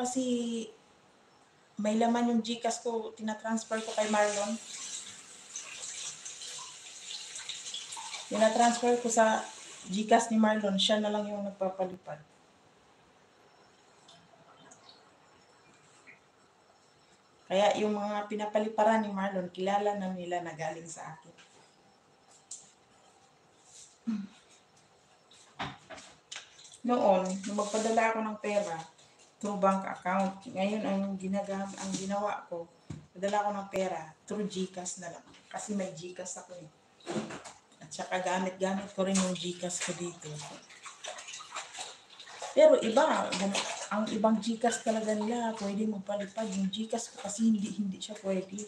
kasi may laman yung GCash ko, tinatransfer ko kay Marlon. Tinatransfer ko sa GCash ni Marlon, siya na lang yung nagpapalipad. Kaya yung mga pinapaliparan ni Marlon, kilala na nila na galing sa akin. Noon, nung magpadala ako ng pera through bank account, ngayon ang ginawa ko, padala ako ng pera through GCash na lang. Kasi may GCash ako eh. At saka gamit ko rin yung GCash ko dito. Pero iba, ang ibang GCash talaga nila, pwede magpalipad. Yung GCash ko kasi hindi siya pwede.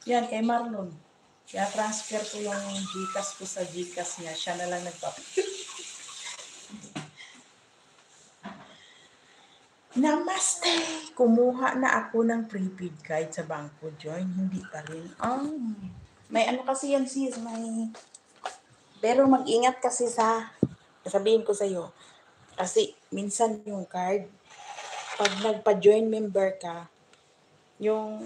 Yan, kay Marlon. Kaya transfer ko yung GCash ko sa GCash niya. Siya na lang nagpapalipad. Namaste! Kumuha na ako ng prepaid card sa Bangko Join. Hindi pa rin. May ano kasi yan sis, pero mag-ingat kasi sabihin ko sa'yo, kasi minsan yung card, pag nagpa-join member ka,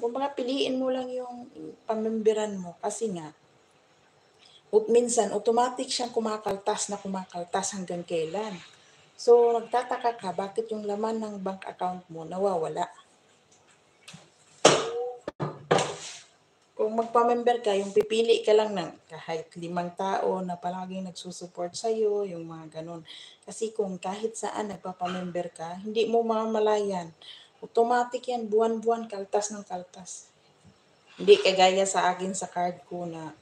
kumbaga piliin mo lang yung pamemberan mo kasi nga, minsan automatic siyang kumakaltas hanggang kailan. So, nagtataka ka, bakit yung laman ng bank account mo nawawala? Kung magpa-member ka, yung pipili ka lang ng kahit 5 tao na palaging nagsusupport sa'yo, yung mga ganun. Kasi kung kahit saan nagpapa-member ka, hindi mo mamalayan. Automatic yan, buwan-buwan, kaltas ng kaltas. Hindi kagaya sa akin sa card ko na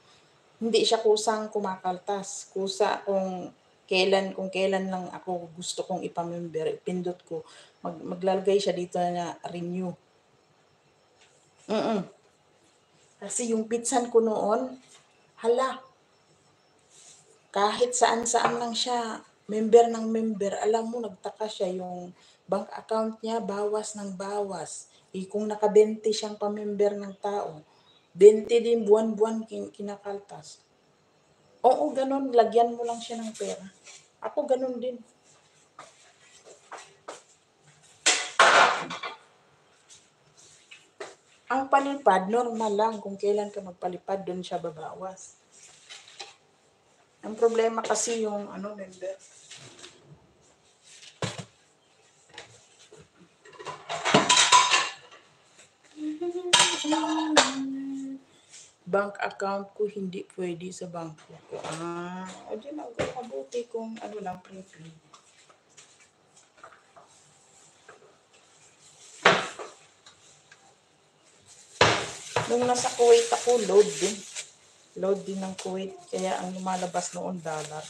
hindi siya kusang kumakaltas. Kusa kung kailan lang ako gusto kong ipamember, pindot ko, maglalagay siya dito na renew. Kasi yung pinsan ko noon, kahit saan-saan lang siya, member ng member, alam mo, nagtaka siya yung bank account niya, bawas ng bawas. Kung naka-20 siyang pamember ng tao, 20 din buwan-buwan kinakaltas. Oo, ganun, lagyan mo lang siya ng pera. Ako ganun din. Ang palipad, normal lang. Kung kailan ka magpalipad, doon siya babawas. Ang problema kasi yung member. Bank account ko hindi pwede sa bangko ko. O di mabuti kung lang prepaid. Nung nasa Kuwait ako, load din ng Kuwait. Kaya ang lumalabas noon, dollar.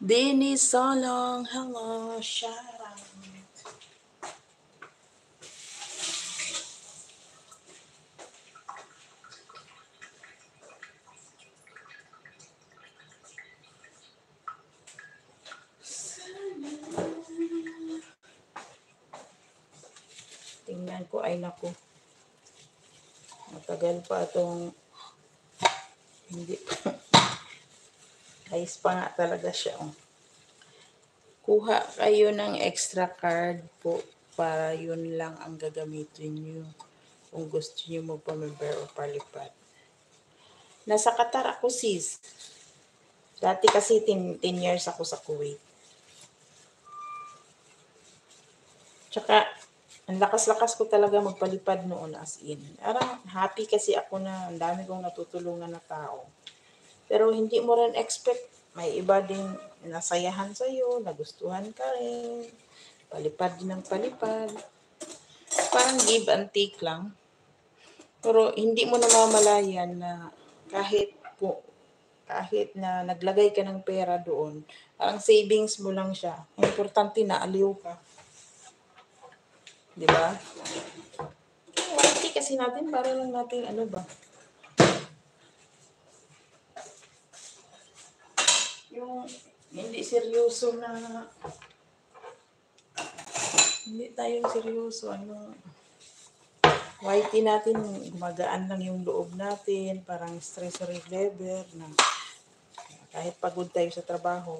Dini Solong, hello, Sharon. Tingnan ko, ay naku. Matagal pa itong hindi pa. Ayos pa nga talaga siya. Kuha kayo ng extra card po para yun lang ang gagamitin nyo kung gusto nyo magpa-member o palipad. Nasa Qatar ako sis. Dati kasi 10 years ako sa Kuwait. Tsaka, ang lakas-lakas ko talaga magpalipad noon as in. Parang happy kasi ako na ang dami kong natutulungan na tao. Pero hindi mo rin expect, may iba din nasayahan sa'yo, nagustuhan ka rin, palipad din ng palipad. Parang give and take lang. Pero hindi mo namamalayan na kahit na naglagay ka ng pera doon, parang savings mo lang siya. Ang importante na aliw ka. Di ba? Kasi natin, para lang natin yung hindi seryoso na hindi tayong seryoso YT natin, gumagaan lang yung loob natin, parang stress reliever na kahit pagod tayo sa trabaho,